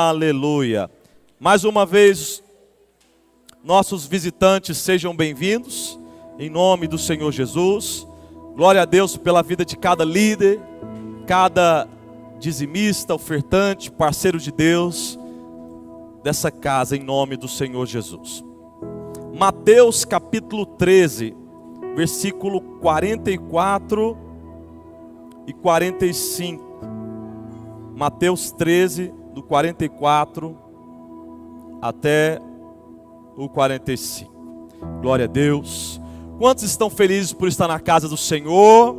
Aleluia. Mais uma vez, nossos visitantes sejam bem-vindos, em nome do Senhor Jesus. Glória a Deus pela vida de cada líder, cada dizimista, ofertante, parceiro de Deus dessa casa, em nome do Senhor Jesus. Mateus capítulo 13, versículo 44 e 45. Mateus 13, do 44 até o 45. Glória a Deus. Quantos estão felizes por estar na casa do Senhor?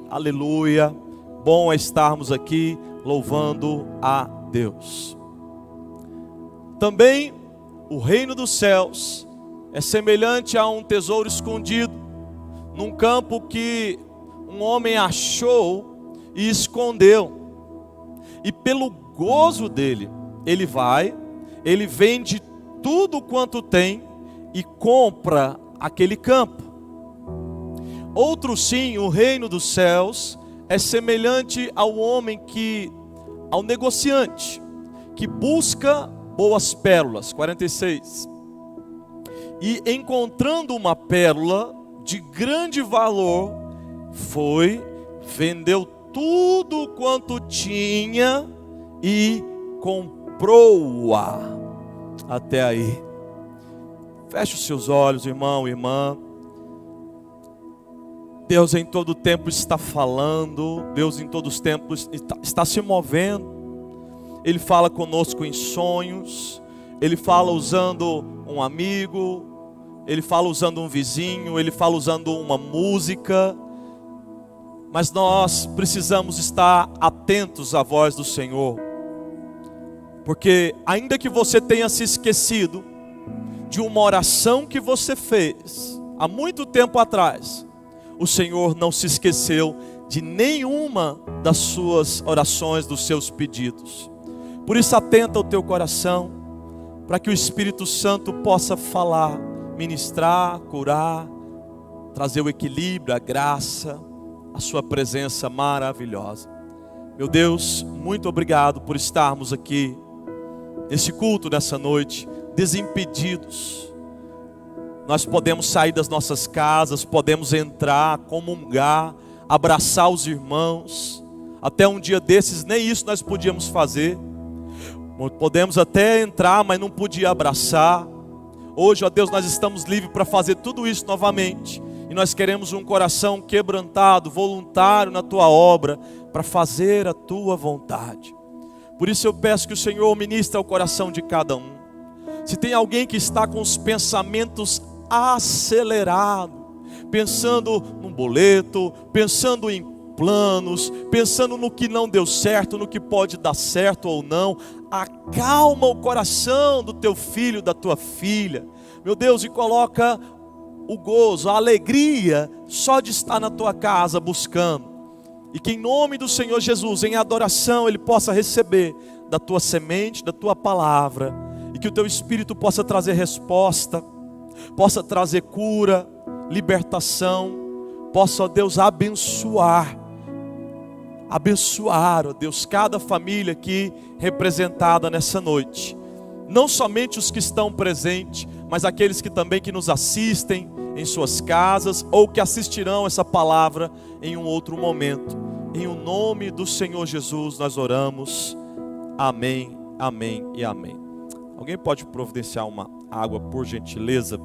Aleluia. Bom é estarmos aqui louvando a Deus. Também o reino dos céus é semelhante a um tesouro escondido num campo que um homem achou e escondeu. E pelo gozo dele, ele vende tudo quanto tem e compra aquele campo. Outro sim, o reino dos céus é semelhante ao ao negociante, que busca boas pérolas. 46. E encontrando uma pérola de grande valor, vendeu tudo quanto tinha e comprou-a. Até aí. Feche os seus olhos, irmão, irmã. Deus em todo tempo está falando. Deus em todos os tempos está se movendo. Ele fala conosco em sonhos. Ele fala usando um amigo. Ele fala usando um vizinho. Ele fala usando uma música. Mas nós precisamos estar atentos à voz do Senhor. Porque ainda que você tenha se esquecido de uma oração que você fez há muito tempo atrás, o Senhor não se esqueceu de nenhuma das suas orações, dos seus pedidos. Por isso atenta o teu coração, para que o Espírito Santo possa falar, ministrar, curar, trazer o equilíbrio, a graça, a sua presença maravilhosa. Meu Deus, muito obrigado por estarmos aqui nesse culto nessa noite, desimpedidos. Nós podemos sair das nossas casas, podemos entrar, comungar, abraçar os irmãos. Até um dia desses nem isso nós podíamos fazer. Podemos até entrar, mas não podia abraçar. Hoje, ó Deus, nós estamos livres para fazer tudo isso novamente. E nós queremos um coração quebrantado, voluntário na Tua obra, para fazer a Tua vontade. Por isso eu peço que o Senhor ministre ao coração de cada um. Se tem alguém que está com os pensamentos acelerados, pensando num boleto, pensando em planos, pensando no que não deu certo, no que pode dar certo ou não, acalma o coração do teu filho, da tua filha, meu Deus, e coloca o gozo, a alegria só de estar na tua casa buscando. E que em nome do Senhor Jesus, em adoração, Ele possa receber da tua semente, da tua palavra. E que o teu Espírito possa trazer resposta, possa trazer cura, libertação. Possa, ó Deus, abençoar, ó Deus, cada família aqui representada nessa noite. Não somente os que estão presentes, mas aqueles que também que nos assistem em suas casas, ou que assistirão essa palavra em um outro momento. Em o nome do Senhor Jesus nós oramos. Amém, amém e amém. Alguém pode providenciar uma água, por gentileza?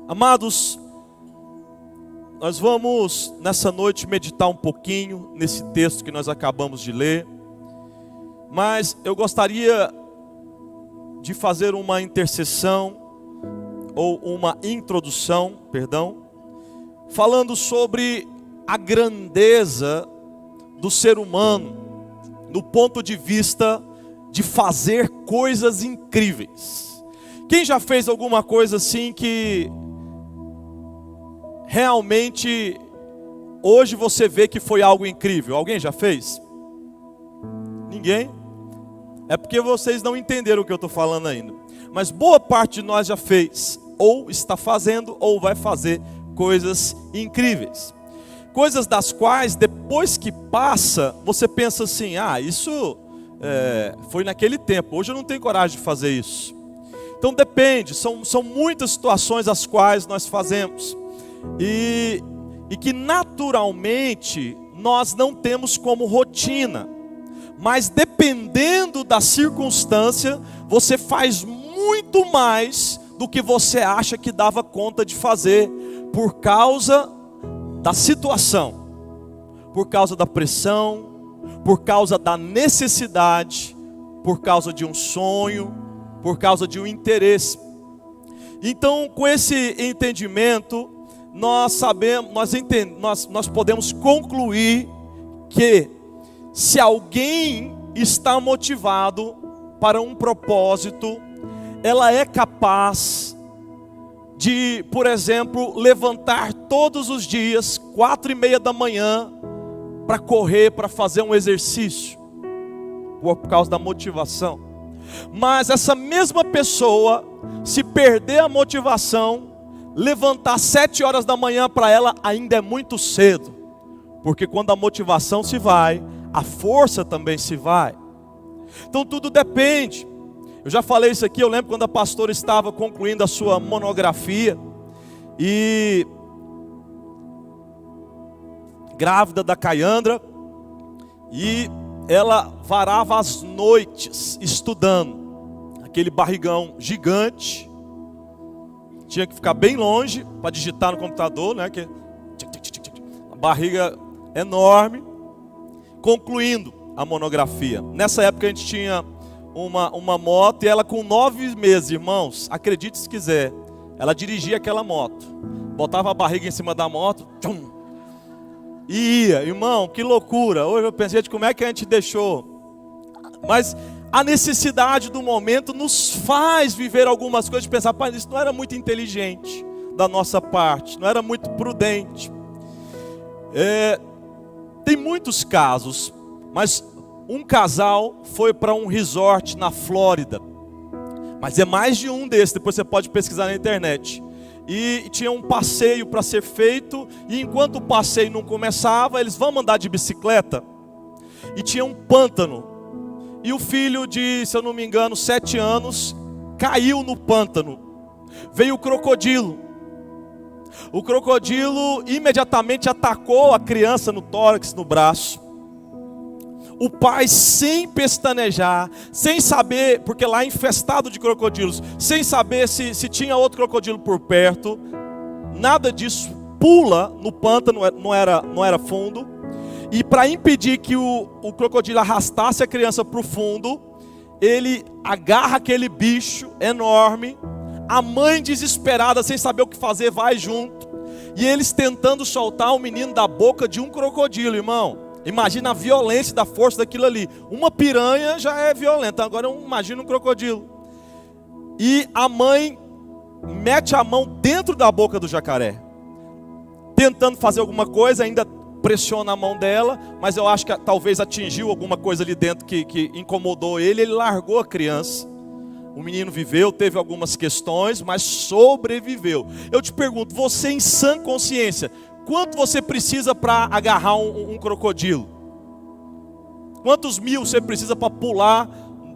Amados, nós vamos nessa noite meditar um pouquinho nesse texto que nós acabamos de ler. Mas eu gostaria de fazer uma intercessão, ou uma introdução, falando sobre a grandeza do ser humano, do ponto de vista de fazer coisas incríveis. Quem já fez alguma coisa assim que realmente hoje você vê que foi algo incrível? Alguém já fez? Ninguém? É porque vocês não entenderam o que eu estou falando ainda. Mas boa parte de nós já fez, ou está fazendo, ou vai fazer coisas incríveis. Coisas das quais, depois que passa, você pensa assim, isso Foi naquele tempo. Hoje eu não tenho coragem de fazer isso. Então depende, são muitas situações as quais nós fazemos. E que naturalmente nós não temos como rotina. Mas dependendo da circunstância, você faz muito mais do que você acha que dava conta de fazer, por causa da situação, por causa da pressão, por causa da necessidade, por causa de um sonho, por causa de um interesse. Então, com esse entendimento, nós podemos concluir que se alguém está motivado para um propósito, ela é capaz de, por exemplo, levantar todos os dias 4:30 da manhã para correr, para fazer um exercício, por causa da motivação. Mas essa mesma pessoa, se perder a motivação, levantar 7 horas da manhã para ela ainda é muito cedo, porque quando a motivação se vai, a força também se vai. Então tudo depende. Eu já falei isso aqui, eu lembro quando a pastora estava concluindo a sua monografia, e grávida da Caiandra, e ela varava as noites estudando, aquele barrigão gigante, tinha que ficar bem longe para digitar no computador, né? Que a barriga enorme, concluindo a monografia. Nessa época a gente tinha uma moto, e ela com 9 meses, irmãos, acredite se quiser, ela dirigia aquela moto, botava a barriga em cima da moto, tchum, e ia, irmão, que loucura. Hoje eu pensei de como é que a gente deixou, mas a necessidade do momento nos faz viver algumas coisas, de pensar, pai, isso não era muito inteligente da nossa parte, não era muito prudente. Tem muitos casos, mas um casal foi para um resort na Flórida, mas é mais de um desses, depois você pode pesquisar na internet. E tinha um passeio para ser feito, e enquanto o passeio não começava, eles vão andar de bicicleta, e tinha um pântano, e o filho de, se eu não me engano, 7 anos, caiu no pântano. Veio o crocodilo imediatamente atacou a criança no tórax, no braço. O pai, sem pestanejar, sem saber, porque lá é infestado de crocodilos, sem saber se tinha outro crocodilo por perto, nada disso, pula no pântano, não era fundo, e para impedir que o crocodilo arrastasse a criança para o fundo, ele agarra aquele bicho enorme, a mãe desesperada, sem saber o que fazer, vai junto, e eles tentando soltar o menino da boca de um crocodilo, irmão. Imagina a violência da força daquilo ali. Uma piranha já é violenta, agora imagina um crocodilo. E a mãe mete a mão dentro da boca do jacaré, tentando fazer alguma coisa, ainda pressiona a mão dela, mas eu acho que talvez atingiu alguma coisa ali dentro que incomodou ele largou a criança. O menino viveu, teve algumas questões, mas sobreviveu. Eu te pergunto, você em sã consciência, quanto você precisa para agarrar um crocodilo? Quantos mil você precisa para pular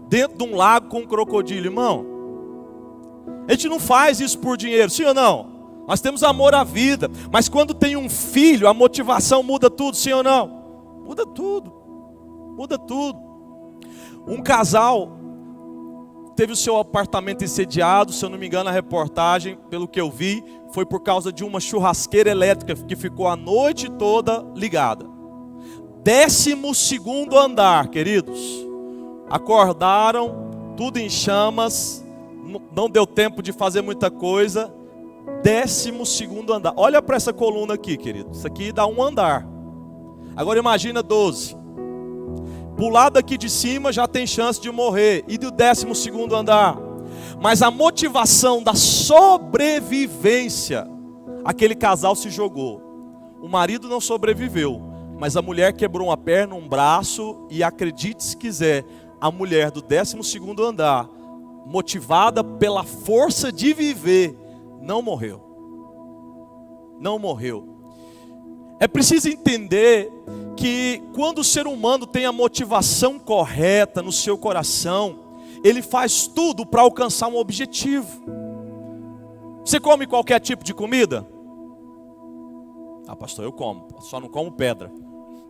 dentro de um lago com um crocodilo, irmão? A gente não faz isso por dinheiro, sim ou não? Nós temos amor à vida, mas quando tem um filho, a motivação muda tudo, sim ou não? Muda tudo, muda tudo. Um casal teve o seu apartamento incendiado, se eu não me engano a reportagem, pelo que eu vi, foi por causa de uma churrasqueira elétrica que ficou a noite toda ligada. 12º andar, queridos. Acordaram, tudo em chamas, não deu tempo de fazer muita coisa. 12º andar. Olha para essa coluna aqui, querido. Isso aqui dá um andar. Agora imagina 12. Pular daqui de cima já tem chance de morrer. E do 12º andar. Mas a motivação da sobrevivência, aquele casal se jogou. O marido não sobreviveu, mas a mulher quebrou uma perna, um braço. E acredite se quiser, a mulher do 12º andar, motivada pela força de viver, não morreu. Não morreu. É preciso entender que quando o ser humano tem a motivação correta no seu coração, ele faz tudo para alcançar um objetivo. Você come qualquer tipo de comida? Ah, pastor, eu como, só não como pedra.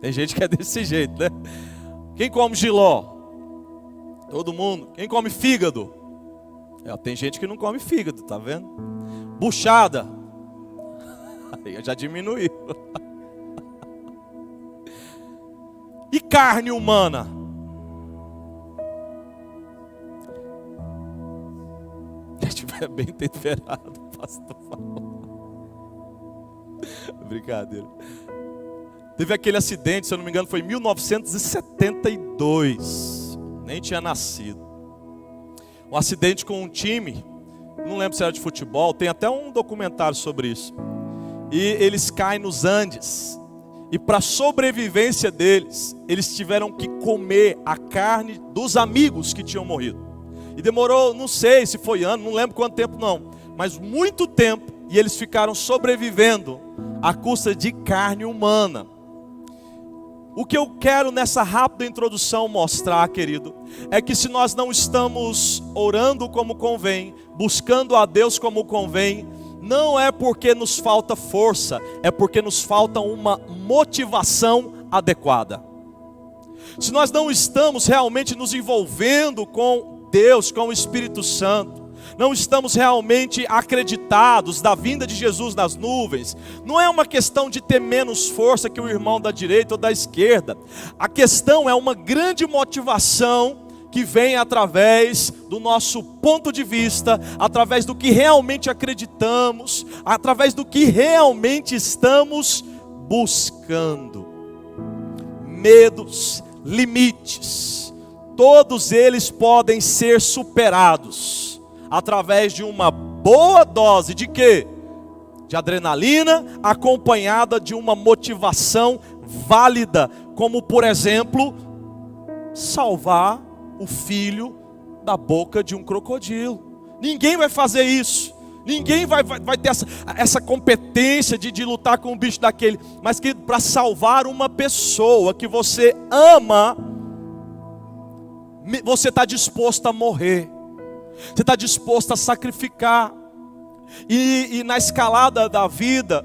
Tem gente que é desse jeito, né? Quem come jiló? Todo mundo. Quem come fígado? Tem gente que não come fígado, tá vendo? Buchada. Aí já diminuiu. E carne humana? Se estiver bem temperado, pastor falou. Brincadeira. Teve aquele acidente, se eu não me engano, foi em 1972. Nem tinha nascido. Um acidente com um time, não lembro se era de futebol, tem até um documentário sobre isso. E eles caem nos Andes. E para a sobrevivência deles, eles tiveram que comer a carne dos amigos que tinham morrido. E demorou, não sei se foi ano, não lembro quanto tempo não, mas muito tempo. E eles ficaram sobrevivendo à custa de carne humana. O que eu quero nessa rápida introdução mostrar, querido, é que se nós não estamos orando como convém, buscando a Deus como convém, não é porque nos falta força, é porque nos falta uma motivação adequada. Se nós não estamos realmente nos envolvendo com Deus, com o Espírito Santo, não estamos realmente acreditados da vinda de Jesus nas nuvens, não é uma questão de ter menos força que o irmão da direita ou da esquerda. A questão é uma grande motivação que vem através do nosso ponto de vista, através do que realmente acreditamos, através do que realmente estamos buscando. Medos, limites, todos eles podem ser superados através de uma boa dose de quê? De adrenalina, acompanhada de uma motivação válida, como por exemplo, salvar o filho da boca de um crocodilo. Ninguém vai fazer isso. Ninguém vai ter essa competência de lutar com um bicho daquele. Mas que para salvar uma pessoa que você ama, você está disposto a morrer. Você está disposto a sacrificar. E na escalada da vida,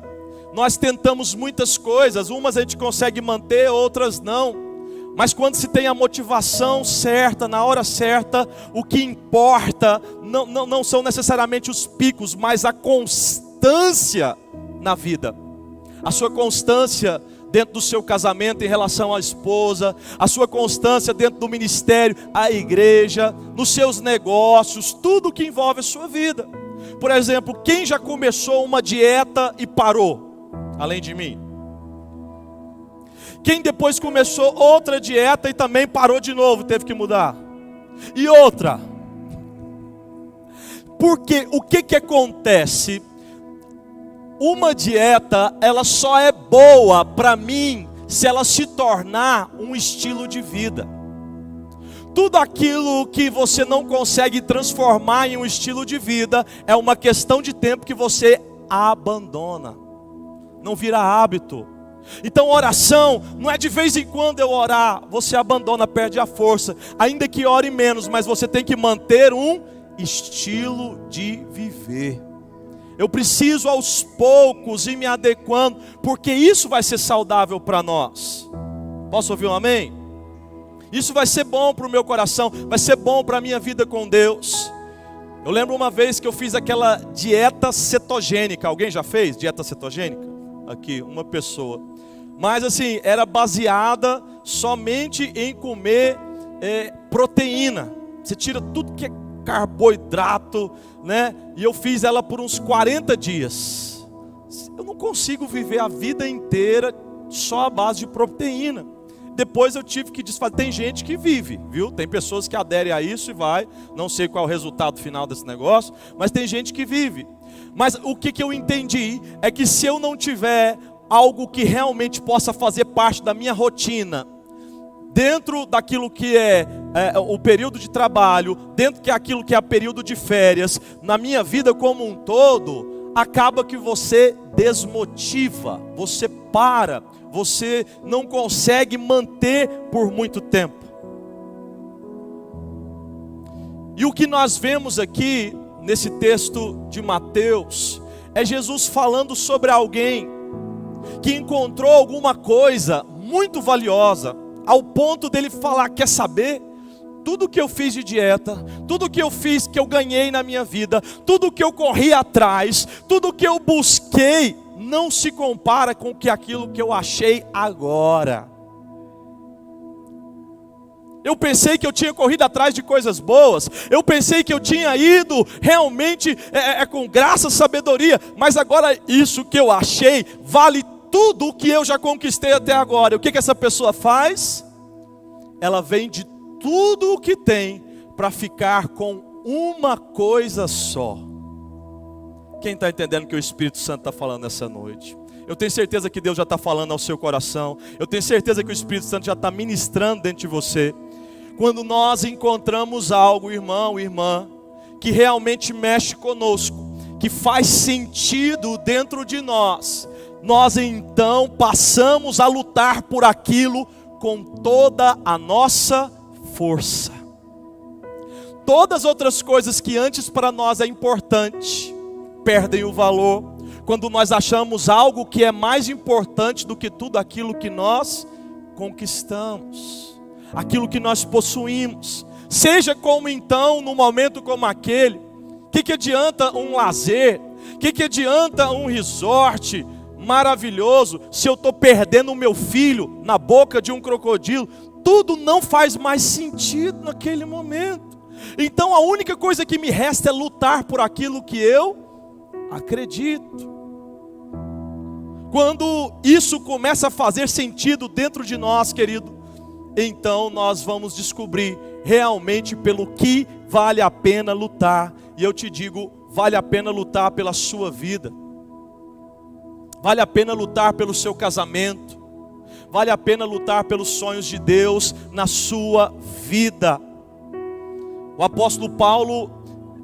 nós tentamos muitas coisas. Umas a gente consegue manter, outras não. Mas quando se tem a motivação certa, na hora certa, o que importa não são necessariamente os picos, mas a constância na vida. A sua constância dentro do seu casamento em relação à esposa, a sua constância dentro do ministério, a igreja, nos seus negócios, tudo que envolve a sua vida. Por exemplo, quem já começou uma dieta e parou, além de mim? Quem depois começou outra dieta e também parou de novo, teve que mudar? E outra? Porque o que acontece? Uma dieta, ela só é boa para mim se ela se tornar um estilo de vida. Tudo aquilo que você não consegue transformar em um estilo de vida, é uma questão de tempo que você abandona. Não vira hábito. Então oração, não é de vez em quando eu orar, você abandona, perde a força. Ainda que ore menos, mas você tem que manter um estilo de viver. Eu preciso aos poucos ir me adequando, porque isso vai ser saudável para nós. Posso ouvir um amém? Isso vai ser bom para o meu coração, vai ser bom para a minha vida com Deus. Eu lembro uma vez que eu fiz aquela dieta cetogênica. Alguém já fez dieta cetogênica? Aqui, uma pessoa. Mas assim, era baseada somente em comer proteína. Você tira tudo que é carboidrato, né? E eu fiz ela por uns 40 dias. Eu não consigo viver a vida inteira só à base de proteína. Depois eu tive que desfazer. Tem gente que vive, viu? Tem pessoas que aderem a isso e vai. Não sei qual é o resultado final desse negócio, mas tem gente que vive. Mas o que eu entendi é que se eu não tiver algo que realmente possa fazer parte da minha rotina, dentro daquilo que é o período de trabalho, dentro daquilo que é o período de férias, na minha vida como um todo, acaba que você desmotiva, você para, você não consegue manter por muito tempo. E o que nós vemos aqui, nesse texto de Mateus, é Jesus falando sobre alguém que encontrou alguma coisa muito valiosa, ao ponto dele falar: quer saber? Tudo que eu fiz de dieta, tudo que eu fiz, que eu ganhei na minha vida, tudo que eu corri atrás, tudo que eu busquei, não se compara com aquilo que eu achei agora. Eu pensei que eu tinha corrido atrás de coisas boas, eu pensei que eu tinha ido realmente com graça, sabedoria, mas agora isso que eu achei vale tudo o que eu já conquistei até agora. E o que essa pessoa faz? Ela vende tudo o que tem para ficar com uma coisa só. Quem está entendendo o que o Espírito Santo está falando essa noite? Eu tenho certeza que Deus já está falando ao seu coração. Eu tenho certeza que o Espírito Santo já está ministrando dentro de você. Quando nós encontramos algo, irmão, irmã, que realmente mexe conosco, que faz sentido dentro de nós, nós então passamos a lutar por aquilo com toda a nossa força. Todas as outras coisas que antes para nós é importante, perdem o valor, quando nós achamos algo que é mais importante do que tudo aquilo que nós conquistamos, aquilo que nós possuímos. Seja como então, num momento como aquele, o que adianta um lazer, o que adianta um resort maravilhoso, se eu estou perdendo o meu filho na boca de um crocodilo? Tudo não faz mais sentido naquele momento. Então a única coisa que me resta é lutar por aquilo que eu acredito. Quando isso começa a fazer sentido dentro de nós, querido, então nós vamos descobrir realmente pelo que vale a pena lutar. E eu te digo, vale a pena lutar pela sua vida, vale a pena lutar pelo seu casamento, vale a pena lutar pelos sonhos de Deus na sua vida. O apóstolo Paulo,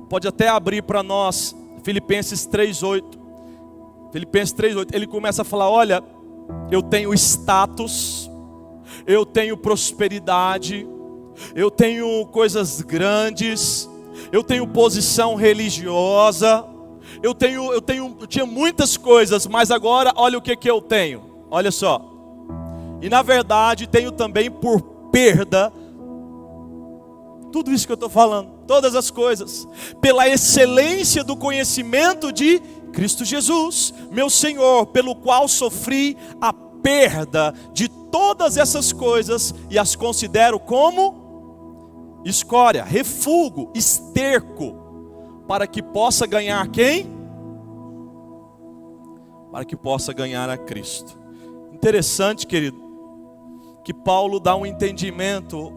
pode até abrir para nós, Filipenses 3:8. Filipenses 3:8, ele começa a falar: olha, eu tenho status, eu tenho prosperidade, eu tenho coisas grandes, eu tenho posição religiosa, eu tinha muitas coisas, mas agora olha o que eu tenho, olha só. E na verdade tenho também por perda tudo isso que eu estou falando, todas as coisas, pela excelência do conhecimento de Cristo Jesus, meu Senhor, pelo qual sofri a perda de todas essas coisas e as considero como escória, refúgio, esterco, para que possa ganhar quem? Para que possa ganhar a Cristo. Interessante, querido, que Paulo dá um entendimento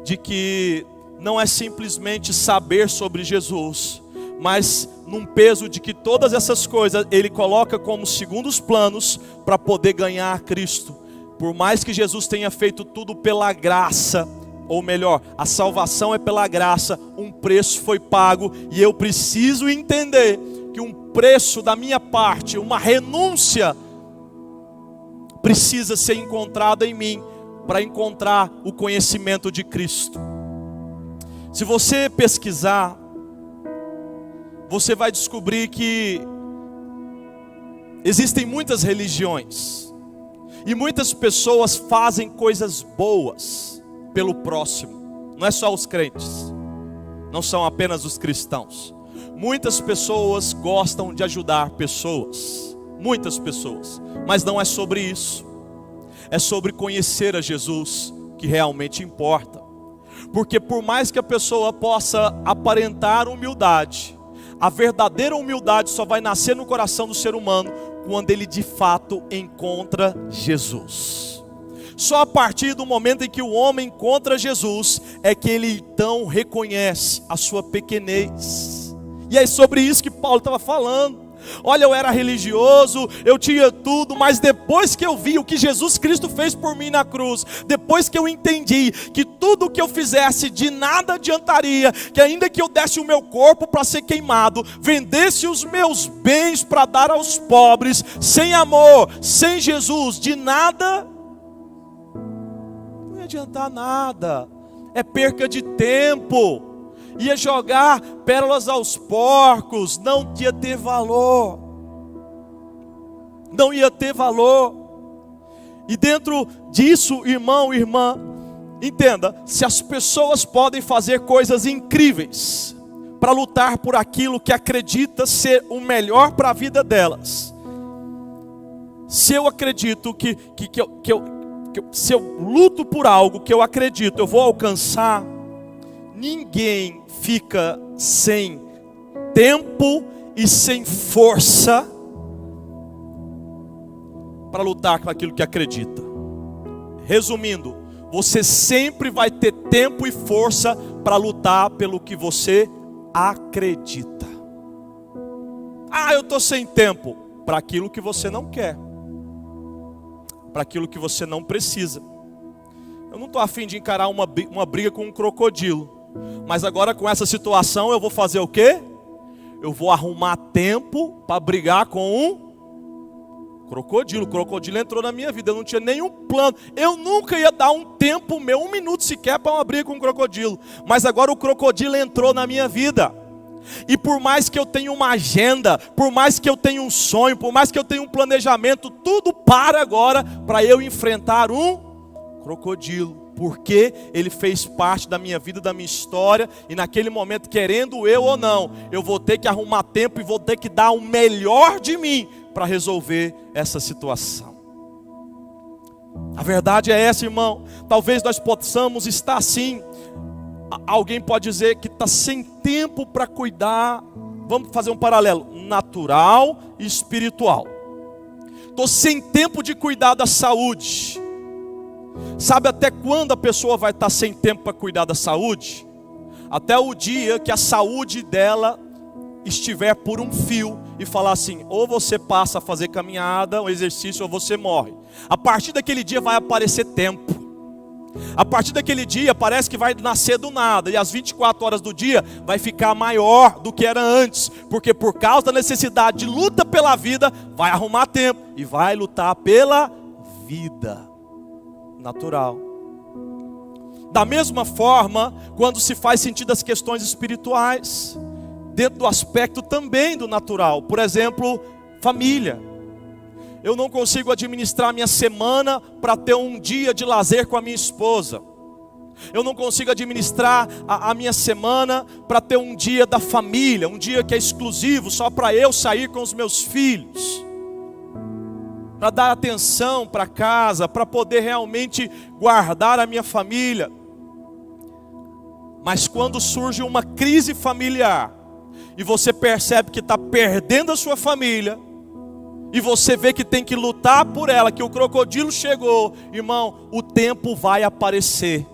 de que não é simplesmente saber sobre Jesus, mas num peso de que todas essas coisas ele coloca como segundos planos para poder ganhar a Cristo. Por mais que Jesus tenha feito tudo pela graça, ou melhor, a salvação é pela graça, um preço foi pago, e eu preciso entender que um preço da minha parte, uma renúncia, precisa ser encontrada em mim, para encontrar o conhecimento de Cristo. Se você pesquisar, você vai descobrir que existem muitas religiões, e muitas pessoas fazem coisas boas pelo próximo. Não é só os crentes, não são apenas os cristãos. Muitas pessoas gostam de ajudar pessoas, muitas pessoas, mas não é sobre isso. É sobre conhecer a Jesus que realmente importa. Porque por mais que a pessoa possa aparentar humildade, a verdadeira humildade só vai nascer no coração do ser humano quando ele de fato encontra Jesus. Só a partir do momento em que o homem encontra Jesus é que ele então reconhece a sua pequenez. E é sobre isso que Paulo estava falando. Olha, eu era religioso, eu tinha tudo, mas depois que eu vi o que Jesus Cristo fez por mim na cruz, depois que eu entendi que tudo o que eu fizesse de nada adiantaria, que ainda que eu desse o meu corpo para ser queimado, vendesse os meus bens para dar aos pobres, sem amor, sem Jesus, de nada, não ia adiantar nada, é perca de tempo. Ia jogar pérolas aos porcos, não ia ter valor. Não ia ter valor. E dentro disso, irmão, irmã, entenda, se as pessoas podem fazer coisas incríveis para lutar por aquilo que acredita ser o melhor para a vida delas, se eu acredito se eu luto por algo que eu acredito, eu vou alcançar, ninguém fica sem tempo e sem força para lutar com aquilo que acredita. Resumindo, você sempre vai ter tempo e força para lutar pelo que você acredita. Eu estou sem tempo para aquilo que você não quer, para aquilo que você não precisa. Eu não estou a fim de encarar uma briga com um crocodilo. Mas agora com essa situação eu vou fazer o quê? Eu vou arrumar tempo para brigar com um crocodilo. O crocodilo entrou na minha vida, eu não tinha nenhum plano. Eu nunca ia dar um tempo meu, 1 minuto sequer, para uma briga com um crocodilo. Mas agora o crocodilo entrou na minha vida. E por mais que eu tenha uma agenda, por mais que eu tenha um sonho, por mais que eu tenha um planejamento, tudo para agora para eu enfrentar um crocodilo. Porque ele fez parte da minha vida, da minha história, e naquele momento, querendo eu ou não, eu vou ter que arrumar tempo e vou ter que dar o melhor de mim para resolver essa situação. A verdade é essa, irmão. Talvez nós possamos estar assim. Alguém pode dizer que está sem tempo para cuidar. Vamos fazer um paralelo natural e espiritual. Estou sem tempo de cuidar da saúde. Sabe até quando a pessoa vai estar sem tempo para cuidar da saúde? Até o dia que a saúde dela estiver por um fio e falar assim: ou você passa a fazer caminhada, um exercício, ou você morre. A partir daquele dia vai aparecer tempo. A partir daquele dia parece que vai nascer do nada, e as 24 horas do dia vai ficar maior do que era antes, porque por causa da necessidade de luta pela vida, vai arrumar tempo e vai lutar pela vida. Natural. Da mesma forma, quando se faz sentido as questões espirituais, dentro do aspecto também do natural. Por exemplo, família. Eu não consigo administrar minha semana para ter um dia de lazer com a minha esposa. Eu não consigo administrar a minha semana para ter um dia da família, um dia que é exclusivo só para eu sair com os meus filhos, para dar atenção para casa, para poder realmente guardar a minha família. Mas quando surge uma crise familiar, e você percebe que está perdendo a sua família, e você vê que tem que lutar por ela, que o crocodilo chegou, irmão, o tempo vai aparecer.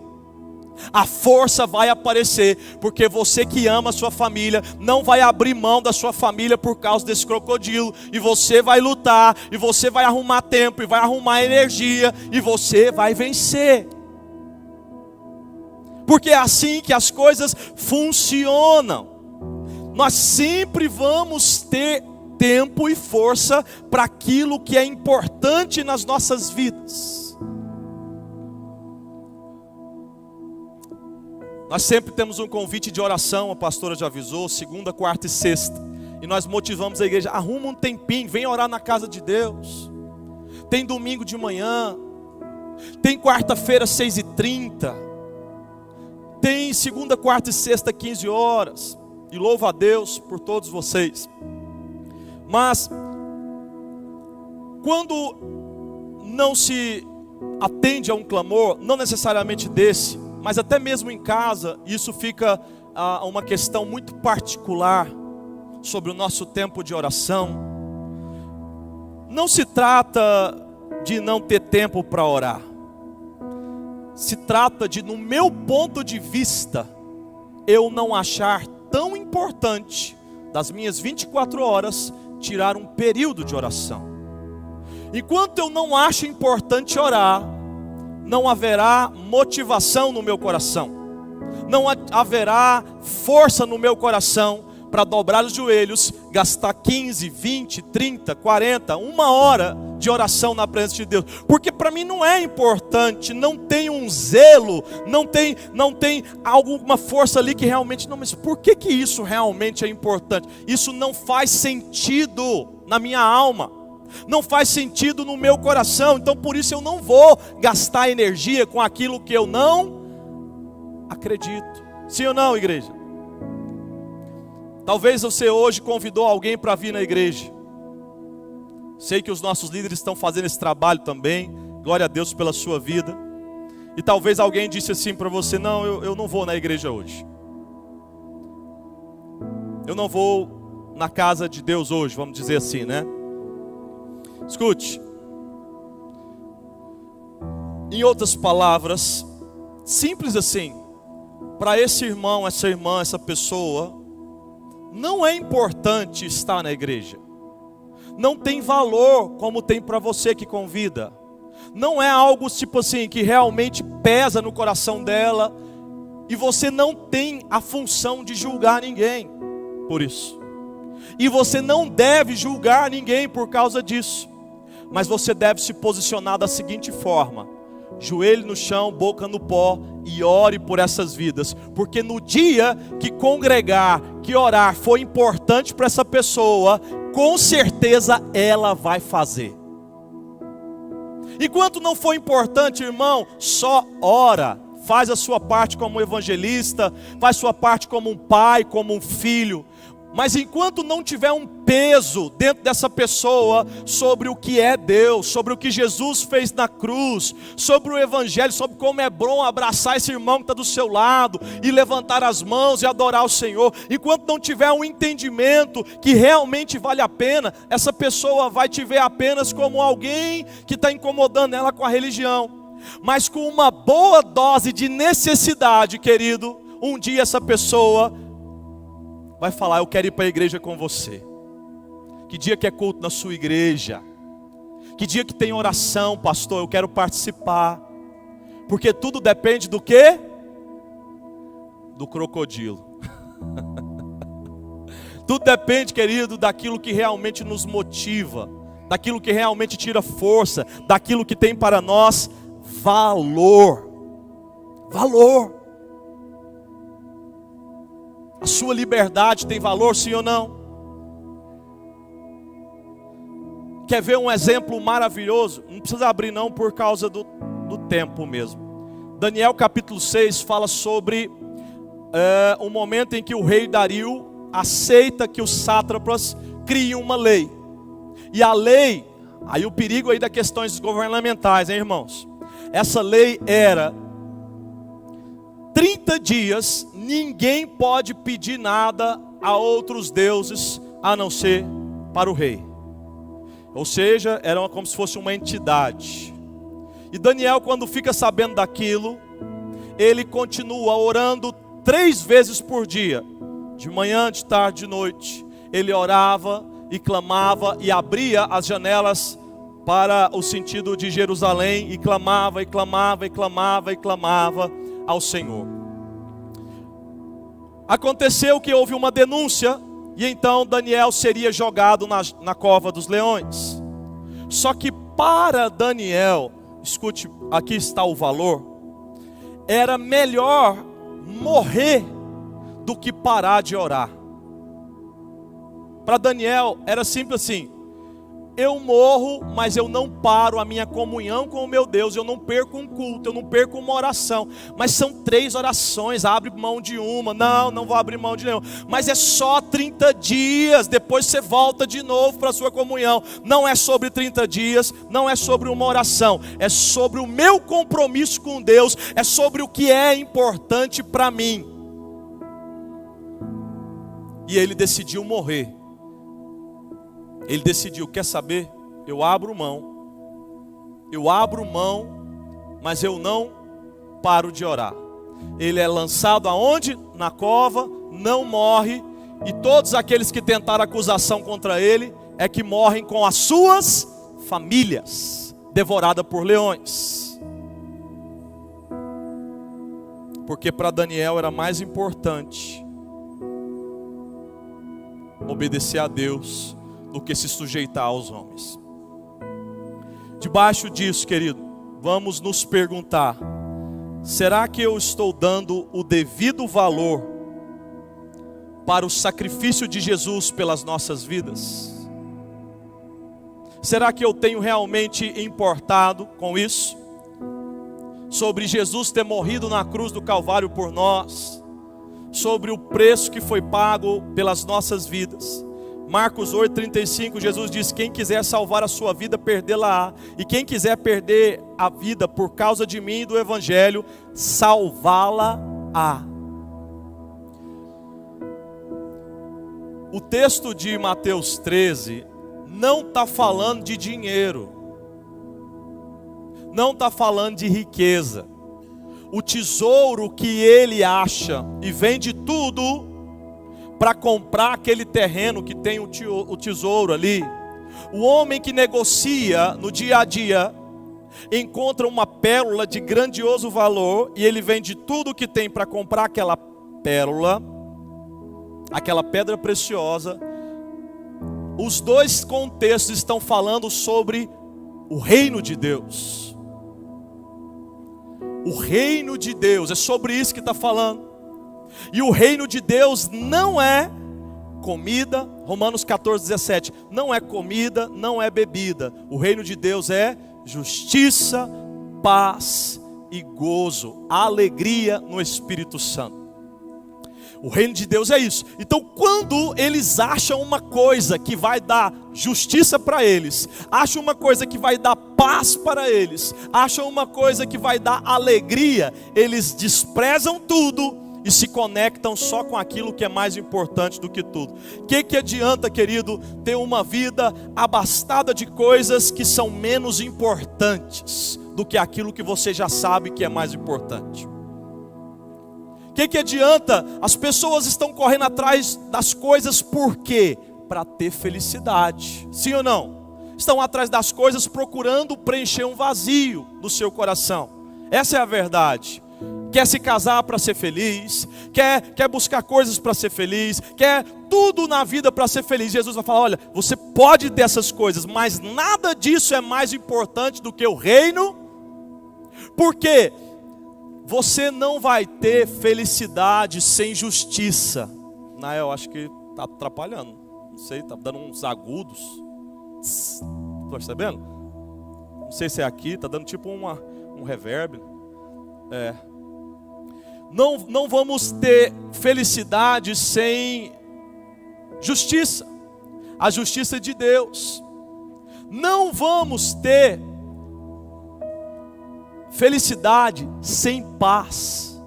A força vai aparecer, porque você que ama a sua família não vai abrir mão da sua família por causa desse crocodilo, e você vai lutar, e você vai arrumar tempo, e vai arrumar energia, e você vai vencer. Porque é assim que as coisas funcionam. Nós sempre vamos ter tempo e força para aquilo que é importante nas nossas vidas. Nós sempre temos um convite de oração, a pastora já avisou, segunda, quarta e sexta. E nós motivamos a igreja: arruma um tempinho, vem orar na casa de Deus. Tem domingo de manhã, tem quarta-feira 6h30, tem segunda, quarta e sexta 15 horas. E louvo a Deus por todos vocês. Mas quando não se atende a um clamor, não necessariamente desse, mas até mesmo em casa, isso fica uma questão muito particular sobre o nosso tempo de oração. Não se trata de não ter tempo para orar. Se trata de, no meu ponto de vista, eu não achar tão importante das minhas 24 horas tirar um período de oração. Enquanto eu não acho importante orar, não haverá motivação no meu coração, não haverá força no meu coração para dobrar os joelhos, gastar 15, 20, 30, 40, 1 hora de oração na presença de Deus. Porque para mim não é importante, não tem um zelo, não tem alguma força ali que realmente, não, mas por que isso realmente é importante? Isso não faz sentido na minha alma, não faz sentido no meu coração. Então por isso eu não vou gastar energia com aquilo que eu não acredito. Sim ou não, igreja? Talvez você hoje convidou alguém para vir na igreja. Sei que os nossos líderes estão fazendo esse trabalho também. Glória a Deus pela sua vida. E talvez alguém disse assim para você: não, eu não vou na igreja hoje. Eu não vou na casa de Deus hoje, vamos dizer assim, né? Escute. Em outras palavras, simples assim, para esse irmão, essa irmã, essa pessoa, não é importante estar na igreja. Não tem valor como tem para você que convida. Não é algo tipo assim que realmente pesa no coração dela. E você não tem a função de julgar ninguém por isso. E você não deve julgar ninguém por causa disso. Mas você deve se posicionar da seguinte forma: joelho no chão, boca no pó, e ore por essas vidas. Porque no dia que congregar, que orar for importante para essa pessoa, com certeza ela vai fazer. Enquanto não for importante, irmão, só ora. Faz a sua parte como evangelista, faz sua parte como um pai, como um filho. Mas enquanto não tiver um peso dentro dessa pessoa sobre o que é Deus, sobre o que Jesus fez na cruz, sobre o evangelho, sobre como é bom abraçar esse irmão que está do seu lado e levantar as mãos e adorar o Senhor, enquanto não tiver um entendimento que realmente vale a pena, essa pessoa vai te ver apenas como alguém que está incomodando ela com a religião. Mas com uma boa dose de necessidade, querido, um dia essa pessoa vai falar: eu quero ir para a igreja com você. Que dia que é culto na sua igreja? Que dia que tem oração, pastor? Eu quero participar. Porque tudo depende do quê? Do crocodilo. Tudo depende, querido, daquilo que realmente nos motiva, daquilo que realmente tira força, daquilo que tem para nós valor. Valor. A sua liberdade tem valor, sim ou não? Quer ver um exemplo maravilhoso? Não precisa abrir não, por causa do tempo mesmo. Daniel capítulo 6 fala sobre o momento em que o rei Dario aceita que os sátrapas criem uma lei. E a lei, aí o perigo aí das questões governamentais, hein, irmãos? Essa lei era 30 dias, ninguém pode pedir nada a outros deuses, a não ser para o rei. Ou seja, era como se fosse uma entidade. E Daniel, quando fica sabendo daquilo, ele continua orando 3 vezes por dia. De manhã, de tarde, de noite. Ele orava e clamava e abria as janelas para o sentido de Jerusalém. E clamava, e clamava, e clamava, e clamava ao Senhor. Aconteceu que houve uma denúncia, e então Daniel seria jogado na cova dos leões. Só que para Daniel, escute, aqui está o valor, era melhor morrer do que parar de orar. Para Daniel era simples assim: eu morro, mas eu não paro a minha comunhão com o meu Deus, eu não perco um culto, eu não perco uma oração. Mas são 3 orações, abre mão de uma, não vou abrir mão de nenhuma. Mas é só 30 dias, depois você volta de novo para a sua comunhão. Não é sobre 30 dias, não é sobre uma oração, é sobre o meu compromisso com Deus, é sobre o que é importante para mim. E ele decidiu morrer. Ele decidiu, quer saber? Eu abro mão, mas eu não paro de orar. Ele é lançado aonde? Na cova, não morre. E todos aqueles que tentaram acusação contra ele, é que morrem com as suas famílias, devorada por leões. Porque para Daniel era mais importante obedecer a Deus do que se sujeitar aos homens. Debaixo disso, querido, vamos nos perguntar: será que eu estou dando o devido valor para o sacrifício de Jesus pelas nossas vidas? Será que eu tenho realmente importado com isso? Sobre Jesus ter morrido na cruz do Calvário por nós, sobre o preço que foi pago pelas nossas vidas. Marcos 8,35, Jesus diz: quem quiser salvar a sua vida, perdê-la-á. E quem quiser perder a vida por causa de mim e do Evangelho, salvá-la-á. O texto de Mateus 13 não está falando de dinheiro, não está falando de riqueza. O tesouro que ele acha e vende tudo para comprar aquele terreno que tem o tesouro ali. O homem que negocia no dia a dia encontra uma pérola de grandioso valor e ele vende tudo que tem para comprar aquela pérola, aquela pedra preciosa. Os dois contextos estão falando sobre o reino de Deus. O reino de Deus, é sobre isso que está falando. E o reino de Deus não é comida, Romanos 14,17, não é comida, não é bebida. O reino de Deus é justiça, paz e gozo, alegria no Espírito Santo. O reino de Deus é isso. Então, quando eles acham uma coisa que vai dar justiça para eles, acham uma coisa que vai dar paz para eles, acham uma coisa que vai dar alegria, eles desprezam tudo e se conectam só com aquilo que é mais importante do que tudo. O que adianta, querido, ter uma vida abastada de coisas que são menos importantes do que aquilo que você já sabe que é mais importante? O que adianta? As pessoas estão correndo atrás das coisas por quê? Para ter felicidade, sim ou não? Estão atrás das coisas procurando preencher um vazio do seu coração. Essa é a verdade. Quer se casar para ser feliz, quer buscar coisas para ser feliz, quer tudo na vida para ser feliz. Jesus vai falar: olha, você pode ter essas coisas, mas nada disso é mais importante do que o reino. Por quê? Você não vai ter felicidade sem justiça. Eu acho que está atrapalhando. Não sei, está dando uns agudos. Estou percebendo? Não sei se é aqui, está dando tipo um reverb. Não vamos ter felicidade sem justiça. A justiça de Deus. Não vamos ter felicidade sem paz.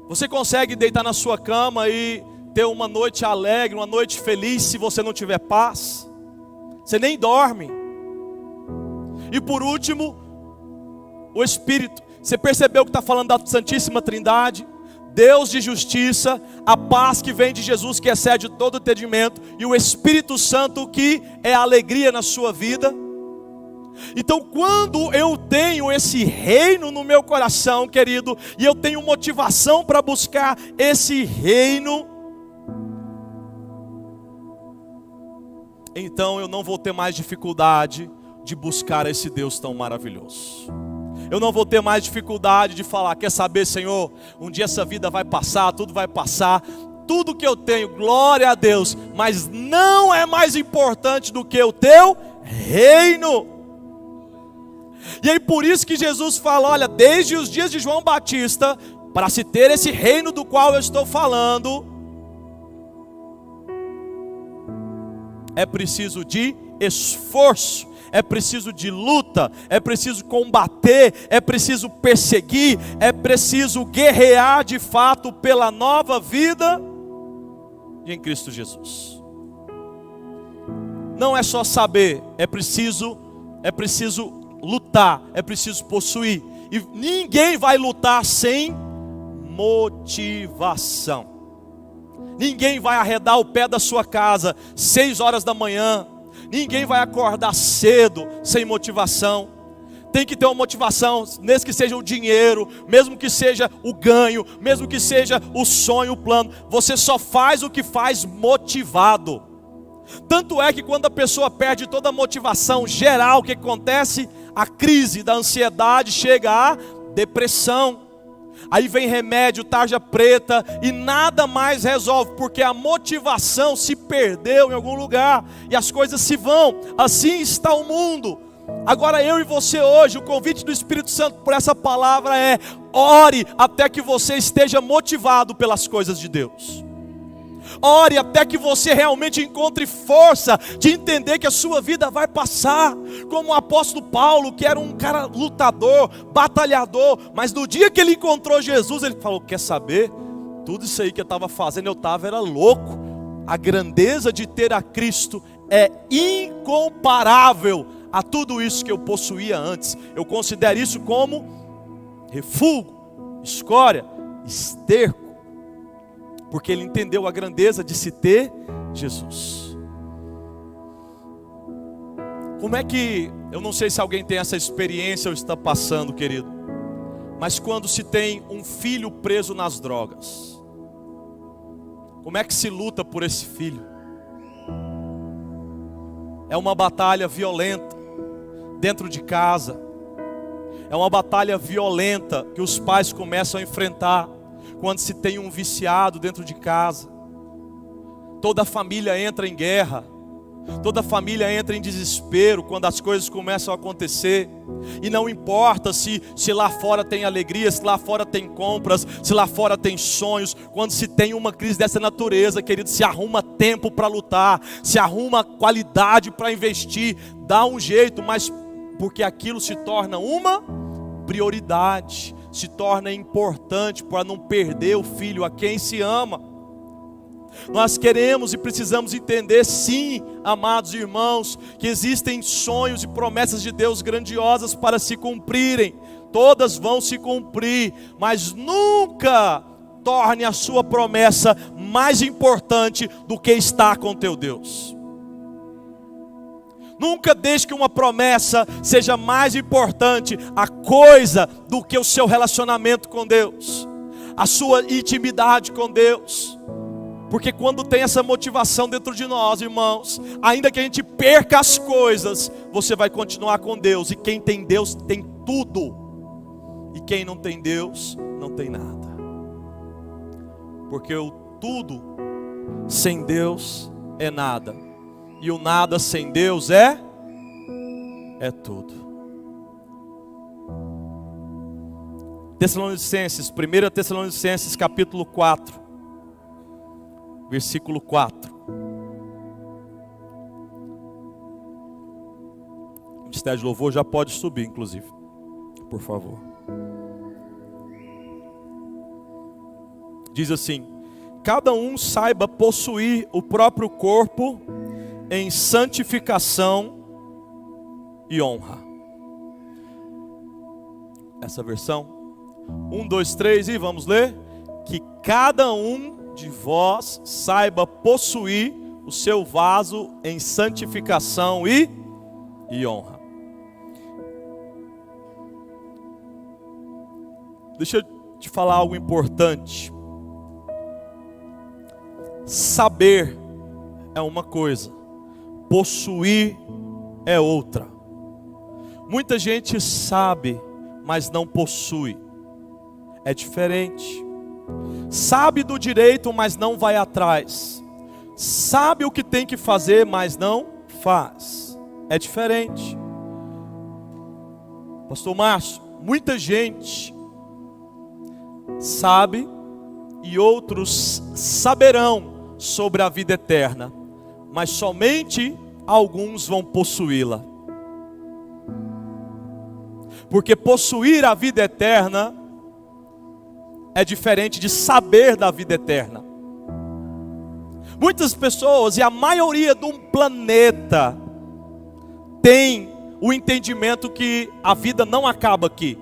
Você consegue deitar na sua cama e ter uma noite alegre, uma noite feliz, se você não tiver paz? Você nem dorme. E por último, o Espírito. Você percebeu que está falando da Santíssima Trindade? Deus de justiça, a paz que vem de Jesus, que excede todo entendimento, e o Espírito Santo, que é a alegria na sua vida. Então, quando eu tenho esse reino no meu coração, querido, e eu tenho motivação para buscar esse reino, então eu não vou ter mais dificuldade de buscar esse Deus tão maravilhoso. Eu não vou ter mais dificuldade de falar: quer saber, Senhor, um dia essa vida vai passar, tudo vai passar, tudo que eu tenho, glória a Deus, mas não é mais importante do que o teu reino. E aí por isso que Jesus fala: olha, desde os dias de João Batista, para se ter esse reino do qual eu estou falando, é preciso de esforço, é preciso de luta, é preciso combater, é preciso perseguir, é preciso guerrear de fato pela nova vida em Cristo Jesus. Não é só saber, é preciso lutar, é preciso possuir. E ninguém vai lutar sem motivação. Ninguém vai arredar o pé da sua casa 6 horas da manhã. Ninguém vai acordar cedo sem motivação. Tem que ter uma motivação, mesmo que seja o dinheiro, mesmo que seja o ganho, mesmo que seja o sonho, o plano. Você só faz o que faz motivado. Tanto é que quando a pessoa perde toda a motivação geral, o que acontece? A crise da ansiedade chega à depressão. Aí vem remédio, tarja preta e nada mais resolve, porque a motivação se perdeu em algum lugar e as coisas se vão. Assim está o mundo. Agora eu e você hoje, o convite do Espírito Santo por essa palavra é: ore até que você esteja motivado pelas coisas de Deus. Ore até que você realmente encontre força de entender que a sua vida vai passar. Como o apóstolo Paulo, que era um cara lutador, batalhador, mas no dia que ele encontrou Jesus, ele falou: quer saber? Tudo isso aí que eu estava fazendo, era louco. A grandeza de ter a Cristo é incomparável a tudo isso que eu possuía antes. Eu considero isso como refúgio, escória, esterco. Porque ele entendeu a grandeza de se ter Jesus. Como é que, eu não sei se alguém tem essa experiência ou está passando, querido, mas quando se tem um filho preso nas drogas, como é que se luta por esse filho? É uma batalha violenta dentro de casa. É uma batalha violenta que os pais começam a enfrentar quando se tem um viciado dentro de casa. Toda a família entra em guerra. Toda a família entra em desespero quando as coisas começam a acontecer. E não importa se lá fora tem alegria, se lá fora tem compras, se lá fora tem sonhos. Quando se tem uma crise dessa natureza, querido, se arruma tempo para lutar, se arruma qualidade para investir, dá um jeito, mas porque aquilo se torna uma prioridade, se torna importante para não perder o filho a quem se ama. Nós queremos e precisamos entender, sim, amados irmãos, que existem sonhos e promessas de Deus grandiosas para se cumprirem. Todas vão se cumprir, mas nunca torne a sua promessa mais importante do que estar com teu Deus. Nunca deixe que uma promessa seja mais importante a coisa do que o seu relacionamento com Deus, a sua intimidade com Deus. Porque quando tem essa motivação dentro de nós, irmãos, ainda que a gente perca as coisas, você vai continuar com Deus. E quem tem Deus tem tudo. E quem não tem Deus não tem nada. Porque o tudo sem Deus é nada. E o nada sem Deus é tudo. Tessalonicenses, 1 Tessalonicenses capítulo 4, versículo 4. O Ministério de Louvor já pode subir, inclusive, por favor. Diz assim: cada um saiba possuir o próprio corpo em santificação e honra. Essa versão 1, 2, 3 e vamos ler. Que cada um de vós saiba possuir o seu vaso em santificação e honra. Deixa eu te falar algo importante. Saber é uma coisa, possuir é outra. Muita gente sabe, mas não possui. É diferente. Sabe do direito, mas não vai atrás. Sabe o que tem que fazer, mas não faz. É diferente. Pastor Márcio, muita gente sabe e outros saberão sobre a vida eterna, mas somente alguns vão possuí-la. Porque possuir a vida eterna é diferente de saber da vida eterna. Muitas pessoas, e a maioria do planeta, tem o entendimento que a vida não acaba aqui.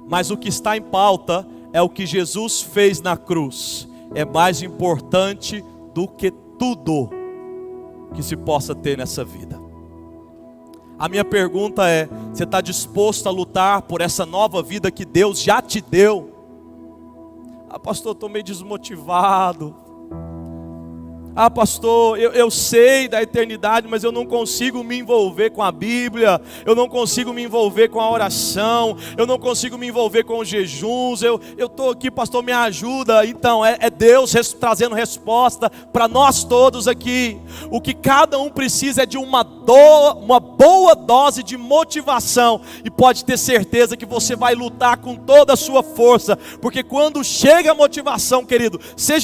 Mas o que está em pauta é o que Jesus fez na cruz. É mais importante do que tudo que se possa ter nessa vida. A minha pergunta é: você está disposto a lutar por essa nova vida que Deus já te deu? Ah, pastor, estou meio desmotivado. Ah, pastor, eu sei da eternidade, mas eu não consigo me envolver com a Bíblia, eu não consigo me envolver com a oração, eu não consigo me envolver com os jejuns, eu estou aqui, pastor, me ajuda. Então, é Deus trazendo resposta para nós todos aqui. O que cada um precisa é de uma boa dose de motivação, e pode ter certeza que você vai lutar com toda a sua força, porque quando chega a motivação, querido, seja